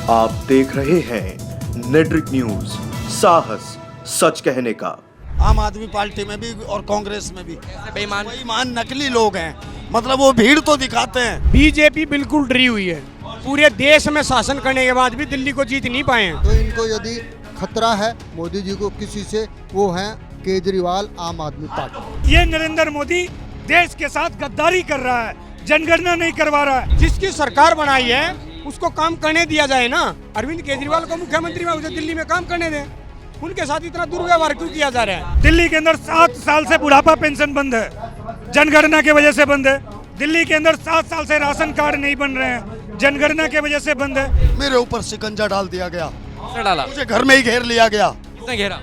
आप देख रहे हैं नेट्रिक न्यूज, साहस सच कहने का। आम आदमी पार्टी में भी और कांग्रेस में भी बेईमान नकली लोग हैं। मतलब वो भीड़ तो दिखाते हैं। बीजेपी बिल्कुल डरी हुई है। पूरे देश में शासन करने के बाद भी दिल्ली को जीत नहीं पाए हैं। तो इनको यदि खतरा है मोदी जी को किसी से, वो हैं केजरीवाल, आम आदमी पार्टी। ये नरेंद्र मोदी देश के साथ गद्दारी कर रहा है, जनगणना नहीं करवा रहा है। जिसकी सरकार बनाई है उसको काम करने दिया जाए ना। अरविंद केजरीवाल को मुख्यमंत्री में, उसे दिल्ली में काम करने दें। उनके साथ इतना दुर्व्यवहार क्यों किया जा रहा है? दिल्ली के अंदर 7 साल से बुढ़ापा पेंशन बंद है, जनगणना की वजह से बंद है। दिल्ली के अंदर 7 साल से राशन कार्ड नहीं बन रहे हैं, जनगणना की वजह से बंद है। मेरे ऊपर शिकंजा डाल दिया गया, डाला मुझे घर में ही घेर लिया गया। किसने घेरा?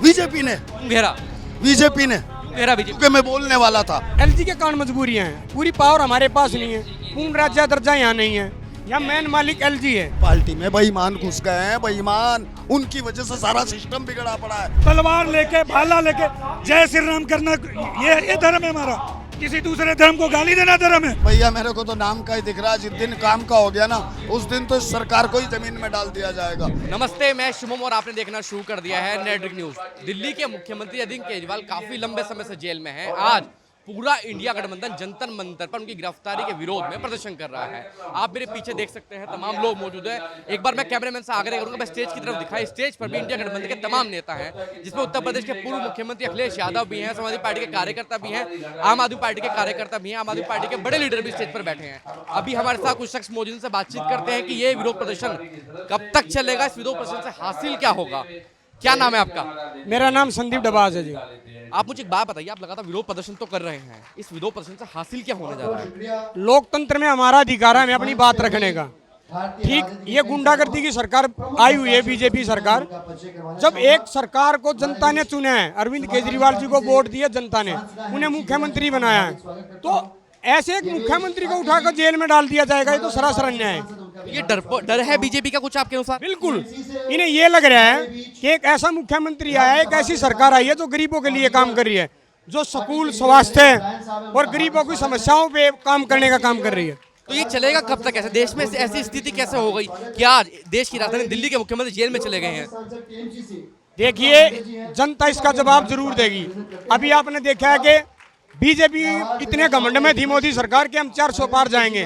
बीजेपी ने घेरा बीजेपी ने घेरा बीजेपी। क्योंकि मैं बोलने वाला था। एलजी के कारण मजबूरियां हैं। पूरी पावर हमारे पास नहीं है। पूर्ण राज्य दर्जा यहाँ नहीं है। यहाँ मेन मालिक एलजी है। पार्टी में बेईमान घुस गए हैं, बेईमान। उनकी वजह से सारा सिस्टम बिगड़ा पड़ा है। तलवार लेके, भाला लेके जय श्री राम करना, ये धर्म है हमारा। किसी दूसरे धर्म को गाली देना धर्म है? भैया मेरे को तो नाम का ही दिख रहा है। जिस दिन काम का हो गया ना, उस दिन तो इस सरकार को ही जमीन में डाल दिया जाएगा। नमस्ते, मैं शुभम और आपने देखना शुरू कर दिया है नेट्रिक न्यूज। दिल्ली के मुख्यमंत्री अरविंद केजरीवाल काफी लंबे समय से जेल में हैं। आज पूरा इंडिया गठबंधन जंतर मंतर पर उनकी गिरफ्तारी के विरोध में प्रदर्शन कर रहा है। आप मेरे पीछे देख सकते हैं, तमाम लोग मौजूद हैं। एक बार मैं कैमरामैन से आग्रह करूंगा, मैं स्टेज की तरफ दिखाई। स्टेज पर भी इंडिया गठबंधन के तमाम नेता हैं, जिसमें उत्तर प्रदेश के पूर्व मुख्यमंत्री अखिलेश यादव भी हैं, समाजवादी पार्टी के कार्यकर्ता भी हैं, आम आदमी पार्टी के कार्यकर्ता भी हैं, आम आदमी पार्टी के बड़े लीडर भी स्टेज पर बैठे हैं। अभी हमारे साथ कुछ शख्स मौजूद, उनसे बातचीत करते हैं कि ये विरोध प्रदर्शन कब तक चलेगा, इस विरोध प्रदर्शन से हासिल क्या होगा। क्या नाम है आपका? मेरा नाम संदीप डबाज है जी। आप मुझे एक बात बताइए, आप लगातार विरोध प्रदर्शन तो कर रहे हैं, इस विरोध प्रदर्शन से हासिल क्या होने जा रहा है? लोकतंत्र में हमारा अधिकार है हमें अपनी बात रखने का। ठीक, ये गुंडागर्दी की सरकार आई हुई है, बीजेपी सरकार। जब एक सरकार को जनता ने चुना है, अरविंद केजरीवाल जी को वोट दिया जनता ने, उन्हें मुख्यमंत्री बनाया है, तो ऐसे एक मुख्यमंत्री को उठाकर जेल में डाल दिया जाएगा, ये तो सरासर अन्याय है। ये डर है बीजेपी का कुछ आपके अनुसार? बिल्कुल, इन्हें ये लग रहा है कि एक ऐसा मुख्यमंत्री आया है, एक ऐसी सरकार आई है जो गरीबों के लिए काम कर रही है, जो स्कूल, स्वास्थ्य और गरीबों की समस्याओं पे काम करने का काम कर रही है। तो ये चलेगा कब तक ऐसे? देश में ऐसी स्थिति कैसे हो गई कि आज देश की राजधानी दिल्ली के मुख्यमंत्री जेल में चले गए हैं? देखिए, जनता इसका जवाब जरूर देगी। अभी आपने देखा है कि बीजेपी इतने घमंड में थी मोदी सरकार के हम 400 पार जाएंगे,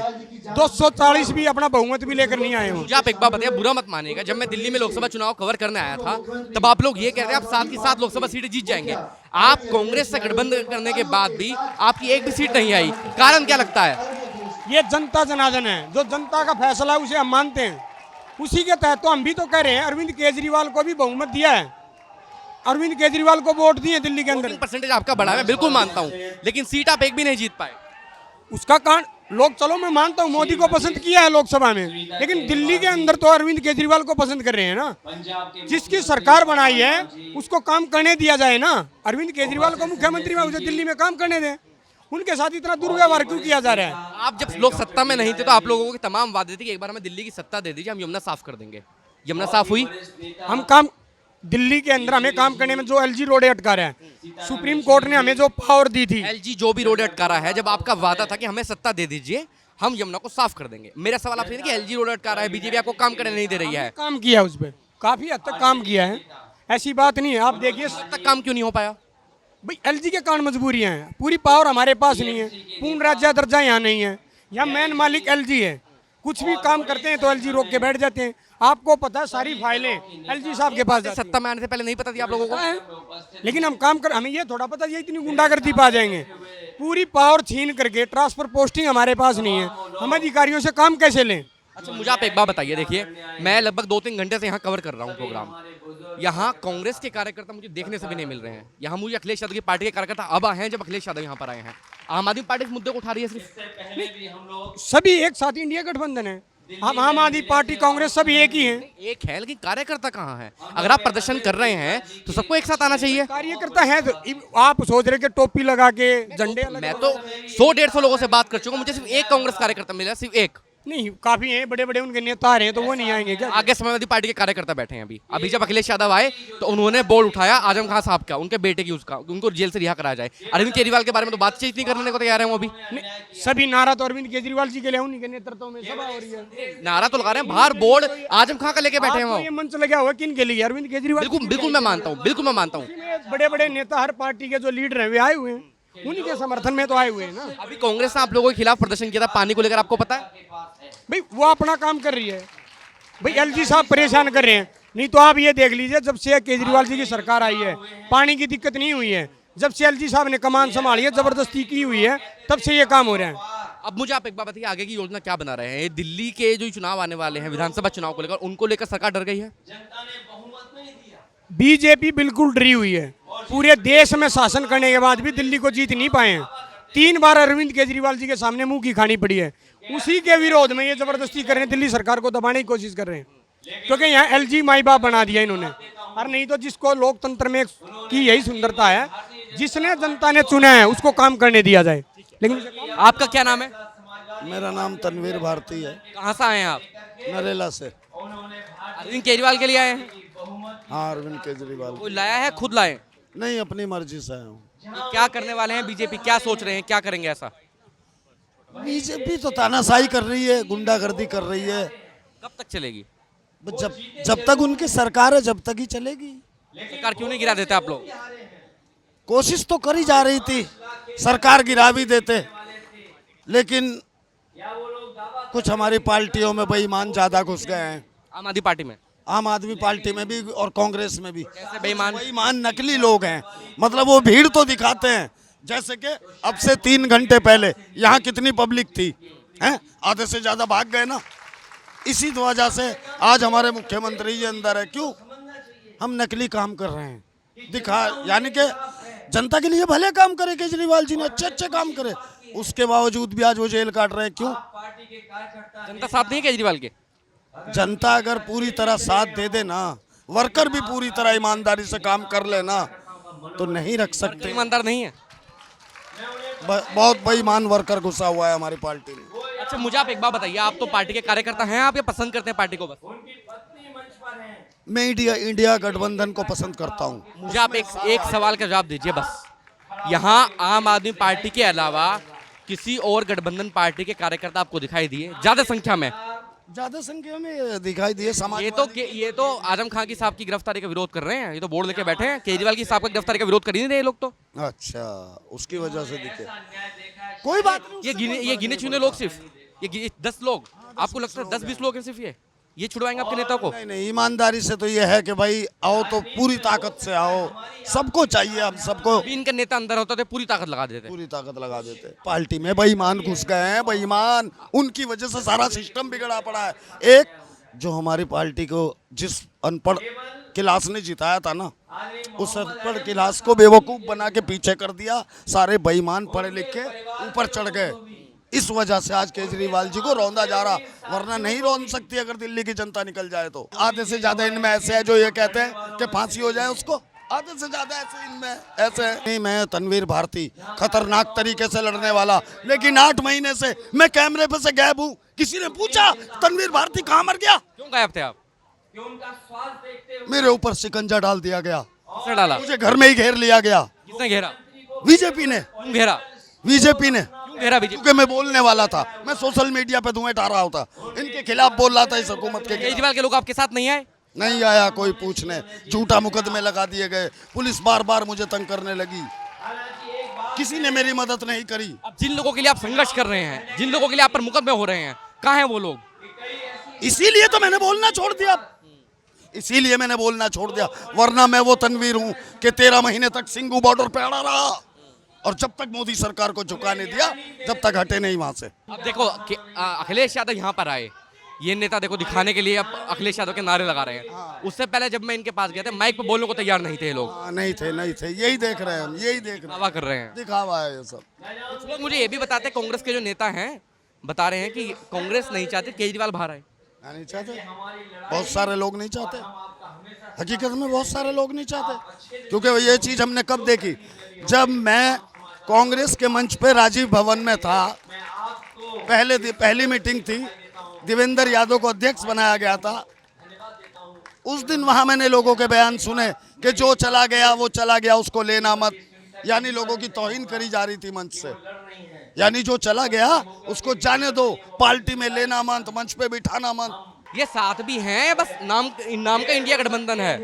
240 भी अपना बहुमत भी लेकर नहीं आए हो। मुझे आप एक बात बताइए, बुरा मत मानिएगा, जब मैं दिल्ली में लोकसभा चुनाव कवर करने आया था, तब आप लोग ये कहते हैं आप 7 की 7 लोकसभा सीटें जीत जाएंगे। आप कांग्रेस से गठबंधन करने के बाद भी आपकी एक भी सीट नहीं आई, कारण क्या लगता है? ये जनता जनार्दन है, जो जनता का फैसला है उसे हम मानते हैं। उसी के तहत तो हम भी तो कह रहे हैं, अरविंद केजरीवाल को भी बहुमत दिया है, अरविंद केजरीवाल को वोट दिए दिल्ली के अंदर। परसेंटेज आपका बढ़ा है, मैं बिल्कुल मानता हूँ, लेकिन सीट आप एक भी नहीं जीत पाए। उसका कारण लोग, चलो मैं मानता हूँ मोदी को पसंद किया है लोकसभा में, लेकिन दिल्ली के अंदर तो अरविंद केजरीवाल को पसंद कर रहे हैं ना। जिसकी सरकार बनाई है उसको काम करने दिया जाए ना। अरविंद केजरीवाल को मुख्यमंत्री में, उसे दिल्ली में काम करने दें। उनके साथ इतना दुर्व्यवहार क्यों किया जा रहा है? आप जब लोग सत्ता में नहीं थे तो आप लोगों के तमाम वादे थे कि एक बार हमें दिल्ली की सत्ता दे दीजिए, हम यमुना साफ कर देंगे। यमुना साफ हुई? हम काम, दिल्ली के अंदर हमें काम करने में जो एलजी रोड अटका रहा है, सुप्रीम कोर्ट ने हमें जो पावर दी थी, एलजी जो भी रोड अटका रहा है, जब आपका वादा था कि हमें सत्ता दे दीजिए, हम यमुना को साफ कर देंगे। मेरा सवाल आपसे कि एलजी रोड अटका रहा है, बीजेपी आपको काम करने नहीं दे रही है। काम किया है, उस पर काफी हद तक काम किया है, ऐसी बात नहीं है। आप देखिए तक काम क्यों नहीं हो पाया? भाई एलजी के कारण मजबूरियां हैं। पूरी पावर हमारे पास नहीं है। पूर्ण राज्य दर्जा यहाँ नहीं है। यहाँ मेन मालिक एलजी है। कुछ भी काम करते हैं तो एलजी रोक के बैठ जाते हैं। आपको पता है, सारी फाइलें एलजी साहब के पास। सत्ता में आने से पहले नहीं पता थी आप लोगों को? लेकिन हम काम कर, हमें ये थोड़ा पता ये इतनी गुंडागर्दी पा जाएंगे। पूरी पावर छीन करके ट्रांसफर पोस्टिंग हमारे पास नहीं है, हम अधिकारियों से काम कैसे लें? अच्छा, मुझे आप एक बात बताइए, देखिए मैं लगभग 2-3 घंटे से यहाँ कवर कर रहा हूँ प्रोग्राम। यहाँ कांग्रेस के कार्यकर्ता मुझे देखने से भी नहीं मिल रहे हैं। यहाँ मुझे अखिलेश यादव की पार्टी के कार्यकर्ता अब आए हैं जब अखिलेश यादव यहाँ पर आए हैं। आम आदमी पार्टी इस मुद्दे को उठा रही है सिर्फ? सभी एक साथ इंडिया गठबंधन है। हम आम आदमी पार्टी, कांग्रेस सभी एक ही हैं। एक है, लेकिन कार्यकर्ता कहाँ है? अगर आप प्रदर्शन कर रहे हैं तो सबको एक साथ आना चाहिए। कार्यकर्ता है तो आप सोच रहे कि टोपी लगा के झंडे? मैं तो 100-150 लोगों से बात कर चुका हूँ, मुझे सिर्फ एक कांग्रेस कार्यकर्ता मिला, सिर्फ एक। नहीं, काफी हैं, बड़े बड़े उनके नेता आ रहे हैं, तो वो नहीं आएंगे क्या? आगे समाजवादी पार्टी के कार्यकर्ता बैठे हैं अभी जब अखिलेश यादव आए तो उन्होंने बोर्ड उठाया आजम खान साहब का, उनके बेटे की, उसका, उनको जेल से रिहा कराया जाए। अरविंद केजरीवाल के बारे में तो बातचीत नहीं करने को तैयार है वो अभी। सभी नारा तो अरविंद केजरीवाल जी के लिए, उन्हीं के नेतृत्व में सभा हो रही है। नारा तो लगा रहे हैं, बाहर बोर्ड आजम खान का लेके बैठे हैं आपको वो। ये मंच लगा हुआ किन के लिए? अरविंद केजरीवाल। बिल्कुल बिल्कुल मैं मानता हूँ, बिल्कुल मैं मानता हूँ। बड़े बड़े नेता, हर पार्टी के जो लीडर हैं वे आए हुए हैं, उन्हीं के समर्थन में तो आए हुए हैं ना। अभी कांग्रेस ने आप लोगों के खिलाफ प्रदर्शन किया था पानी को लेकर, आपको पता है? भाई वो अपना काम कर रही है, भाई एलजी साहब परेशान कर रहे हैं। नहीं तो आप ये देख लीजिए, जब से केजरीवाल जी की सरकार आई है पानी की दिक्कत नहीं हुई है। जब से एलजी साहब ने कमान संभाली है, जबरदस्ती की हुई है, तब से ये काम हो रहे हैं। अब मुझे आप एक बात बताइए, आगे की योजना क्या बना रहे हैं? ये दिल्ली के जो चुनाव आने वाले हैं, विधानसभा चुनाव को लेकर, उनको लेकर सरकार डर गई है? बीजेपी बिल्कुल डरी हुई है। पूरे देश में शासन करने के बाद भी दिल्ली को जीत नहीं पाए हैं। 3 बार अरविंद केजरीवाल जी के सामने मुंह की खानी पड़ी है। उसी के विरोध में ये जबरदस्ती कर रहे हैं, दिल्ली सरकार को दबाने की कोशिश कर रहे हैं, क्योंकि यहाँ एलजी माई बाप बना दिया इन्होंने। और नहीं तो जिसको लोकतंत्र में की यही सुंदरता है, जिसने जनता ने चुना है उसको काम करने दिया जाए। लेकिन आपका क्या नाम है? मेरा नाम तनवीर भारती है, कहाँ से आए हैं आप? नरेला से। अरविंद केजरीवाल के लिए आए हैं? हाँ, अरविंद केजरीवाल। कोई लाया है, खुद लाए? नहीं, अपनी मर्जी से आया हूँ। क्या करने वाले हैं बीजेपी, क्या सोच रहे हैं, क्या करेंगे ऐसा? बीजेपी तो तानाशाही कर रही है, गुंडागर्दी कर रही है। कब तक चलेगी? जब तक उनकी सरकार है जब तक ही चलेगी। सरकार क्यों नहीं गिरा देते आप लोग? कोशिश तो करी जा रही थी, सरकार गिरा भी देते, लेकिन कुछ हमारी पार्टियों में बेईमान ज्यादा घुस गए हैं। आम आदमी पार्टी में? आम आदमी पार्टी में भी और कांग्रेस में भी। कैसे बेईमान? बेईमान नकली लोग हैं, मतलब वो भीड़ तो दिखाते हैं। जैसे कि अब से 3 घंटे पहले यहाँ कितनी पब्लिक थी, हैं? आधे से ज्यादा भाग गए ना। इसी वजह से आज हमारे मुख्यमंत्री जी अंदर है। क्यों? हम नकली काम कर रहे हैं, दिखा, यानी कि जनता के लिए भले काम करे केजरीवाल जी ने, अच्छे अच्छे काम करे, उसके बावजूद भी आज वो जेल काट रहे हैं। क्यों? जनता साथ नहीं है केजरीवाल के? जनता अगर पूरी तरह साथ दे दे ना, वर्कर भी पूरी तरह ईमानदारी से काम कर ले ना, तो नहीं रख सकते। ईमानदार नहीं है? बहुत बेईमान वर्कर घुसा हुआ है हमारी पार्टी में। अच्छा, मुझे आप एक बात बताइए, आप तो पार्टी के कार्यकर्ता हैं, आप ये पसंद करते हैं पार्टी को? बस मैं इंडिया गठबंधन को पसंद करता हूँ। मुझे आप एक सवाल का जवाब दीजिए बस। यहाँ आम आदमी पार्टी के अलावा किसी और गठबंधन पार्टी के कार्यकर्ता आपको दिखाई दिए ज्यादा संख्या में? ज्यादा संख्या में दिखाई दिए। समाज ये तो आजम खान की साहब की गिरफ्तारी का विरोध कर रहे हैं, ये तो बोर्ड लेके बैठे हैं। केजरीवाल की साहब का गिरफ्तारी का विरोध कर ही नहीं रहे लोग तो। अच्छा, उसकी वजह से दिखे, कोई बात नहीं। ये गिने चुने लोग, सिर्फ ये 10 लोग, आपको लगता है 10-20 लोग हैं सिर्फ ये छुड़वाएंगे आपके नेता को? नहीं, ईमानदारी से तो ये है कि भाई आओ तो पूरी ताकत से आओ, सबको चाहिए, हम सबको। इनके नेता अंदर होते थे, पूरी ताकत लगा देते। पूरी ताकत लगा देते। पार्टी में बेईमान घुस गए हैं, बेईमान, उनकी वजह से सारा सिस्टम बिगड़ा पड़ा है। एक जो हमारी पार्टी को जिस अनपढ़ क्लास ने जिताया था ना, उस अनपढ़ क्लास को बेवकूफ बना के पीछे कर दिया। सारे बेईमान पढ़े लिखे ऊपर चढ़ गए। इस वजह से आज केजरीवाल जी को रौंदा जा रहा, वरना नहीं रौंद सकती अगर दिल्ली की जनता निकल जाए तो। आधे से ज्यादा इनमें ऐसे है जो ये कहते हैं कि फांसी हो जाए उसको, आधे से ज्यादा ऐसे इनमें ऐसे है। नहीं, मैं तनवीर भारती, खतरनाक तरीके से लड़ने वाला, लेकिन 8 महीने से मैं कैमरे पे से गायब हूँ। किसी ने पूछा तनवीर भारती कहाँ मर गया? क्यों गायब थे आप? मेरे ऊपर शिकंजा डाल दिया गया, किसने डाला? मुझे घर में ही घेर लिया गया। किसने घेरा? बीजेपी ने। क्यों घेरा? बीजेपी ने घेरा बीजेपी? क्योंकि मैं बोलने वाला था, मैं सोशल मीडिया पे धुएं उठा रहा होता, इनके खिलाफ बोल रहा था, इस हुकूमत के खिलाफ। केजरीवाल के लोग आपके साथ नहीं आए? नहीं आया कोई पूछने, झूठा मुकदमे लगा दिए गए, पुलिस बार बार मुझे तंग करने लगी, किसी ने मेरी मदद नहीं करी। अब जिन लोगों के लिए आप संघर्ष कर रहे हैं, जिन लोगों के लिए आप पर मुकदमे हो रहे हैं, कहाँ हैं वो लोग? इसीलिए तो मैंने बोलना छोड़ दिया, इसीलिए मैंने बोलना छोड़ दिया, वरना मैं वो तनवीर हूँ कि 13 महीने तक सिंगू बॉर्डर पे अड़ा रहा, और जब तक मोदी सरकार को झुकाने दिया जब तक हटे नहीं वहां से। अब देखो कि अखिलेश यादव यहाँ पर आए, ये नेता देखो दिखाने के लिए अब अखिलेश यादव के नारे लगा रहे हैं। उससे पहले जब मैं इनके पास गया था, माइक पे बोलने को तैयार नहीं थे ये लोग। नहीं थे, यही देख रहे हैं हम, यही देख रहे हैं, दावा कर रहे हैं, दिखावा है ये सब। कुछ लोग मुझे ये भी बताते हैं, कांग्रेस के जो नेता हैं बता रहे हैं कि कांग्रेस नहीं चाहती केजरीवाल बाहर आए। नहीं चाहते, बहुत सारे लोग नहीं चाहते, हकीकत में बहुत सारे लोग नहीं चाहते, क्योंकि ये चीज हमने कब देखी, जब मैं कांग्रेस के मंच पे राजीव भवन में था, पहली मीटिंग थी, देवेंद्र यादव को अध्यक्ष बनाया गया था, उस दिन वहां मैंने लोगों के बयान सुने कि जो चला गया वो चला गया, उसको लेना मत, यानी लोगों की तौहीन करी जा रही थी मंच से। यानी जो चला गया उसको जाने दो, पार्टी में लेना मत, मंच पे बिठाना मत। ये साथ भी हैं, बस नाम का इंडिया गठबंधन है।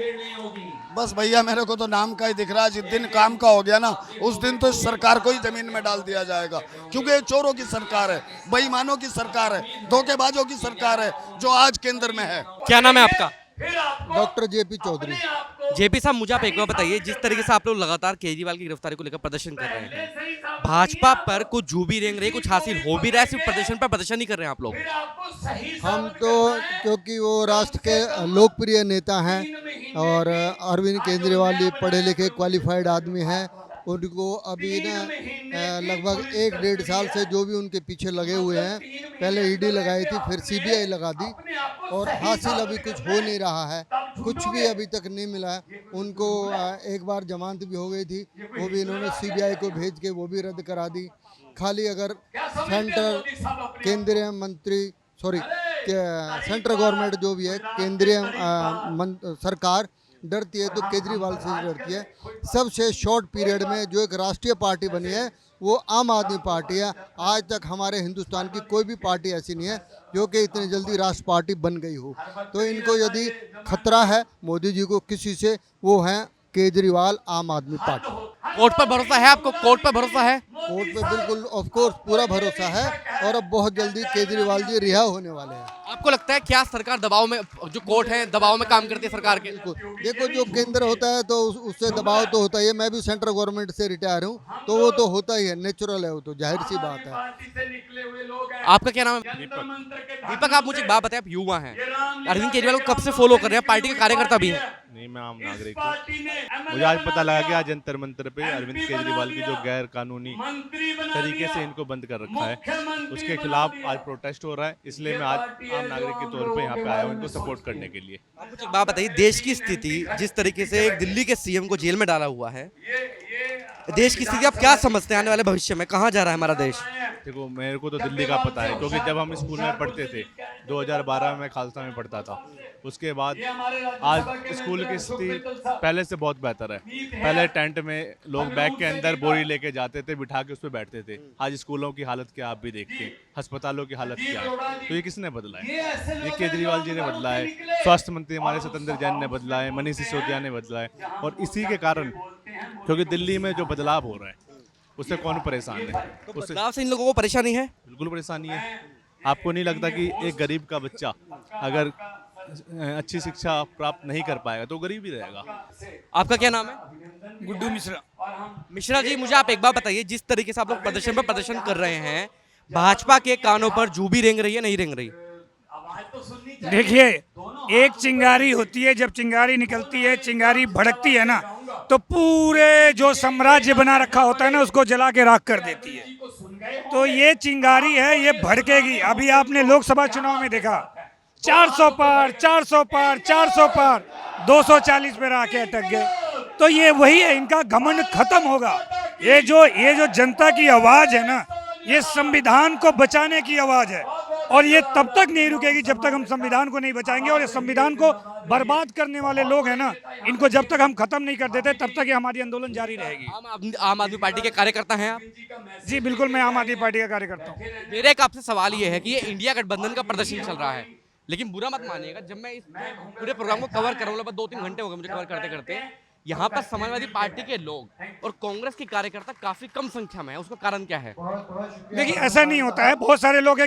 बस भैया मेरे को तो नाम का ही दिख रहा है। जिस दिन काम का हो गया ना, उस दिन तो इस सरकार को ही जमीन में डाल दिया जाएगा, क्योंकि ये चोरों की सरकार है, बेईमानों की सरकार है, धोखेबाजों की सरकार है जो आज केंद्र में है। क्या नाम है आपका? Doctor JP Chaudhary. जेपी साहब, मुझे आप एक बार बताइए, जिस तरीके से आप लोग लगातार केजरीवाल की गिरफ्तारी को लेकर प्रदर्शन कर रहे हैं, भाजपा पर कुछ जू भी रेंग रही, कुछ हासिल हो भी रहा है, सिर्फ प्रदर्शन पर प्रदर्शन ही कर रहे हैं आप लोग? हम तो क्योंकि वो राष्ट्र के लोकप्रिय नेता हैं और अरविंद केजरीवाल जी पढ़े लिखे क्वालिफाइड आदमी हैं, उनको अभी ना लगभग 1-1.5 साल से जो भी उनके पीछे लगे हुए हैं, पहले ईडी लगाई थी, फिर सीबीआई लगा दी और हासिल अभी कुछ हो नहीं रहा है, कुछ भी अभी तक नहीं मिला है। उनको एक बार जमानत भी हो गई थी, वो भी इन्होंने सीबीआई को भेज के वो भी रद्द करा दी। खाली अगर केंद्रीय मंत्री सेंट्रल गवर्नमेंट जो भी है, केंद्रीय सरकार डरती है तो केजरीवाल से डरती है। सबसे शॉर्ट पीरियड में जो एक राष्ट्रीय पार्टी बनी है वो आम आदमी पार्टी है। आज तक हमारे हिंदुस्तान की कोई भी पार्टी ऐसी नहीं है जो कि इतनी जल्दी राष्ट्र पार्टी बन गई हो। तो इनको यदि खतरा है मोदी जी को किसी से, वो हैं केजरीवाल, आम आदमी पार्टी। कोर्ट पर भरोसा है आपको? कोर्ट पर भरोसा है? कोर्ट पे बिल्कुल ऑफ कोर्स पूरा भरोसा है और अब बहुत जल्दी केजरीवाल जी रिहा होने वाले हैं। आपको लगता है क्या सरकार दबाव में, जो कोर्ट है दबाव में काम करती है सरकार के? देखो जो केंद्र होता है तो उससे दबाव तो होता ही है। मैं भी सेंट्रल गवर्नमेंट से रिटायर हूँ, तो वो तो होता ही है, नेचुरल है, वो तो जाहिर सी बात है। आपका क्या नाम है? दीपक, आप मुझे एक बात बताएं, आप युवा हैं, अरविंद केजरीवाल को कब से फॉलो कर रहे हैं, पार्टी के कार्यकर्ता भी हैं? नहीं, मैं आम नागरिक हूँ। मुझे आज पता लगा कि आज जंतर मंतर पे अरविंद केजरीवाल की जो गैर कानूनी तरीके से इनको बंद कर रखा है, उसके खिलाफ आज प्रोटेस्ट हो रहा है। इसलिए मैं आज आम नागरिक के तौर पे यहाँ पे आया हूँ इनको सपोर्ट करने के लिए। आप मुझे एक बात बताइए, देश की स्थिति जिस तरीके से एक दिल्ली के सीएम को जेल में डाला हुआ है, देश की स्थिति आप क्या समझते हैं आने वाले भविष्य में, कहाँ जा रहा है हमारा देश? देखो, मेरे को तो दिल्ली का पता है, क्योंकि जब हम स्कूल में पढ़ते थे 2012 में मैं खालसा में पढ़ता था। उसके बाद आज स्कूल की स्थिति पहले से बहुत बेहतर है। पहले टेंट में लोग बैग के अंदर बोरी लेके जाते थे, बिठा के उस पर बैठते थे। आज स्कूलों की हालत क्या आप भी देखते हैं, अस्पतालों की हालत क्या है। तो ये किसने बदला है? ये केजरीवाल जी ने बदला है, स्वास्थ्य मंत्री हमारे सत्येंद्र जैन ने बदला है, मनीष सिसोदिया ने बदला है। और इसी के कारण, क्योंकि दिल्ली में जो बदलाव हो रहा है उससे कौन परेशान है? तो बदलाव से इन लोगों को परेशानी है? बिल्कुल परेशानी है। आपको नहीं लगता कि एक गरीब का बच्चा अगर अच्छी शिक्षा प्राप्त नहीं कर पाएगा तो गरीब ही रहेगा? आपका क्या नाम है? गुड्डू मिश्रा। मिश्रा जी, मुझे आप एक बात बताइए, जिस तरीके से आप लोग प्रदर्शन पर प्रदर्शन कर रहे हैं, भाजपा के कानों पर जू भी रेंग रही है, नहीं रेंग रही? देखिए, एक चिंगारी होती है, जब चिंगारी निकलती है, चिंगारी भड़कती है ना, तो पूरे जो साम्राज्य बना रखा होता है ना, उसको जला के राख कर देती है। तो ये चिंगारी है, ये भड़केगी। अभी आपने लोकसभा चुनाव में देखा, 400 पार 400 पार 400 पार 240 पे आके अटक गए। तो ये वही है, इनका घमंड खत्म होगा। ये जो जनता की आवाज है ना, ये संविधान को बचाने की आवाज है, और ये तब तक नहीं रुकेगी जब तक हम संविधान को नहीं बचाएंगे। और ये संविधान को बर्बाद करने वाले लोग हैं ना, इनको जब तक हम खत्म नहीं कर देते तब तक ये हमारी आंदोलन जारी रहेगी। आम आदमी पार्टी के कार्यकर्ता हैं आप? जी बिल्कुल, मैं आम आदमी पार्टी का कार्यकर्ता हूँ। मेरा एक आपसे सवाल ये है कि ये इंडिया गठबंधन का प्रदर्शन चल रहा है, लेकिन बुरा मत मानिएगा, जब मैं इस पूरे प्रोग्राम को कवर कर रहा हूँ, लगभग 2-3 घंटे हो गए मुझे कवर करते करते, यहाँ पर समाजवादी पार्टी के लोग और कांग्रेस के कार्यकर्ता काफी कम संख्या में है। उसका कारण क्या है? देखिए, ऐसा नहीं होता है। बहुत सारे लोग,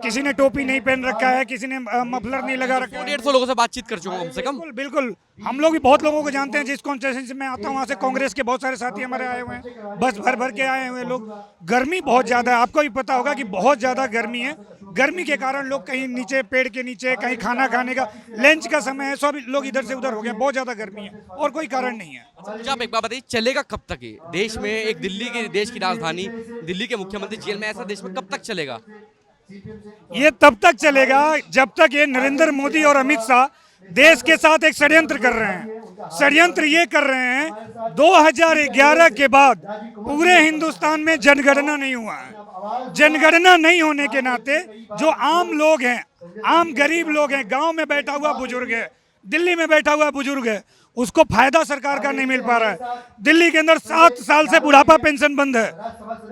किसी ने टोपी नहीं पहन रखा है, किसी ने मफलर नहीं लगा रखा है। 150 लोगों से बातचीत कर चुका हूँ कम से कम। बिल्कुल, हम लोग भी बहुत लोगों को जानते हैं। जिस कॉन्स्टिट्यूंसी से मैं आता हूँ वहाँ से कांग्रेस के बहुत सारे साथी हमारे आए हुए हैं, बस भर भर के आए हुए लोग। गर्मी बहुत ज़्यादा है, आपको भी पता होगा कि बहुत ज़्यादा गर्मी है। गर्मी के कारण लोग कहीं नीचे, पेड़ के नीचे, कहीं खाना खाने का लंच का समय है, सब लोग इधर से उधर हो गए। बहुत ज़्यादा गर्मी है और कोई कारण नहीं है। अच्छा, आप एक बात बताइए, चलेगा कब तक ये देश में? एक देश की राजधानी दिल्ली के मुख्यमंत्री जेल में, ऐसा देश में कब तक चलेगा? ये तब तक चलेगा जब तक ये नरेंद्र मोदी और अमित शाह देश के साथ एक षड्यंत्र कर रहे हैं। षड्यंत्र ये कर रहे हैं, 2011 के बाद पूरे हिंदुस्तान में जनगणना नहीं हुआ है। जनगणना नहीं होने के नाते जो आम लोग हैं, आम गरीब लोग हैं, गांव में बैठा हुआ बुजुर्ग है, दिल्ली में बैठा हुआ बुजुर्ग है, उसको फायदा सरकार का नहीं मिल पा रहा है। दिल्ली के अंदर 7 साल से बुढ़ापा पेंशन बंद है,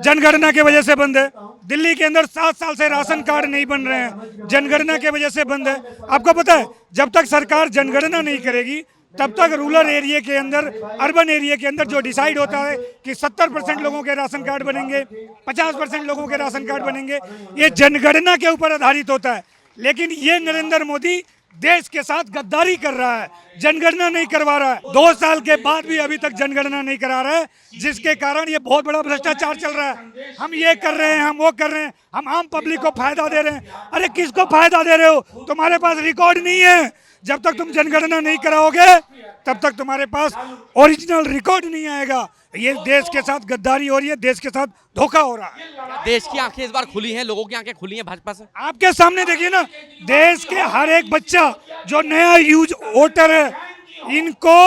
जनगणना के वजह से बंद है। दिल्ली के अंदर 7 साल से राशन कार्ड नहीं बन रहे हैं, जनगणना के वजह से बंद है। आपको पता है, जब तक सरकार जनगणना नहीं करेगी तब तक रूरल एरिया के अंदर, अर्बन एरिया के अंदर जो डिसाइड होता है कि 70% लोगों के राशन कार्ड बनेंगे, 50% लोगों के राशन कार्ड बनेंगे, ये जनगणना के ऊपर आधारित होता है। लेकिन ये नरेंद्र मोदी देश के साथ गद्दारी कर रहा है, जनगणना नहीं करवा रहा है। 2 साल के बाद भी अभी तक जनगणना नहीं करा रहा है, जिसके कारण ये बहुत बड़ा भ्रष्टाचार चल रहा है। हम ये कर रहे हैं, हम वो कर रहे हैं, हम आम पब्लिक को फायदा दे रहे हैं। अरे किसको फायदा दे रहे हो? तुम्हारे पास रिकॉर्ड नहीं है। जब तक तुम जनगणना नहीं कराओगे तब तक तुम्हारे पास ओरिजिनल रिकॉर्ड नहीं आएगा। ये देश के साथ गद्दारी हो रही है, देश के साथ धोखा हो रहा है। देश की आंखें इस बार खुली हैं, लोगों की आंखें खुली हैं भाजपा से। आपके सामने देखिए ना, देश के हर एक बच्चा जो नया यूज वोटर है, इनको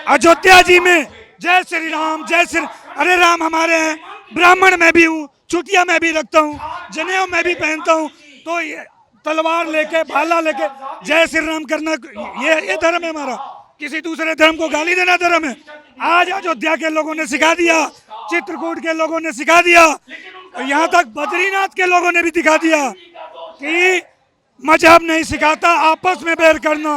अयोध्या जी में जय श्री राम, जय श्री, अरे राम हमारे हैं, ब्राह्मण मैं भी हूँ, चुटिया मैं भी रखता हूँ, जनेऊ मैं भी पहनता हूँ, तो ये तलवार लेके, भाला लेके जय श्री राम करना ये धर्म है हमारा? किसी दूसरे धर्म को गाली देना धर्म है? आज अयोध्या के लोगों ने सिखा दिया, चित्रकूट के लोगों ने सिखा दिया, यहाँ तक बद्रीनाथ के लोगों ने भी दिखा दिया कि मजहब नहीं सिखाता आपस में बैर करना।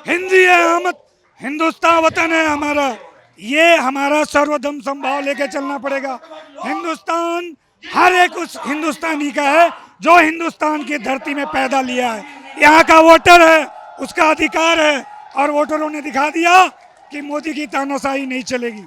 हिंदी है हम, हिंदुस्तान वतन है हमारा, ये हमारा सर्वधर्म संभाव लेके चलना पड़ेगा। हिंदुस्तान हर एक उस हिंदुस्तानी का है जो हिंदुस्तान की धरती में पैदा लिया है। यहाँ का वोटर है, उसका अधिकार है, और वोटरों ने दिखा दिया कि मोदी की तानाशाही नहीं चलेगी।